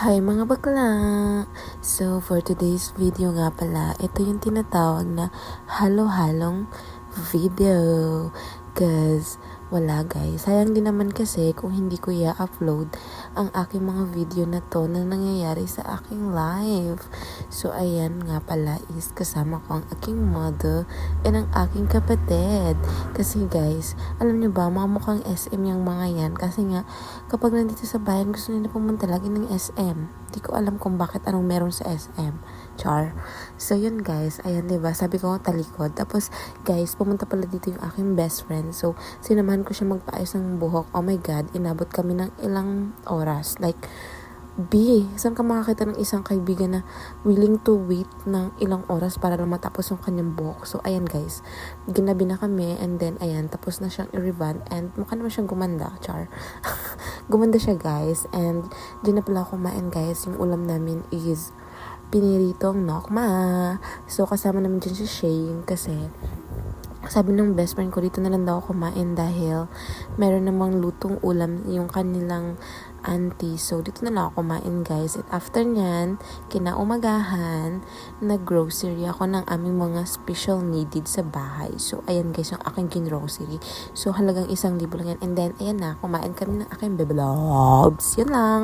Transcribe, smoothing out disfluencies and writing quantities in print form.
Hi mga bakla! So for today's video nga pala, ito yung tinatawag na halo-halong video. Cause wala guys, sayang din naman kasi kung hindi ko i-upload ang aking mga video na to na nangyayari sa aking live. So ayan nga pala is kasama ko ang aking mother and ang aking kapatid. Kasi guys, alam nyo ba, mga mukhang SM yung mga yan. Kasi nga, kapag nandito sa bayan, gusto nila pumunta lagi ng SM. Hindi ko alam kung bakit anong meron sa SM. Char. So yun guys, ayan diba, sabi ko talikod. Tapos guys, pumunta pala dito yung aking best friend. So sinamahan ko siya magpaayos ng buhok. Oh my god, inabot kami ng ilang oras. Like, saan ka makakita ng isang kaibigan na willing to wait ng ilang oras para lang matapos yung kanyang buhok? So ayan guys, ginabi na kami and then ayan, tapos na siyang i-rebond and mukha naman siyang gumanda. Char. Gumanda siya guys, and di na pala kumain guys. Yung ulam namin is piniritong nokma. So, kasama naman dyan si Shane kasi sabi ng best friend ko, dito na lang daw ako kumain dahil meron namang lutong ulam yung kanilang auntie. So, dito na lang ako kumain guys. At after nyan, kinaumagahan, nag-grocery ako ng aming mga special needed sa bahay. So, ayan guys, yung aking kin-grocery. So, halagang 1,000 lang yan. And then, ayan na, kumain kami ng aking beblogs. Yun lang.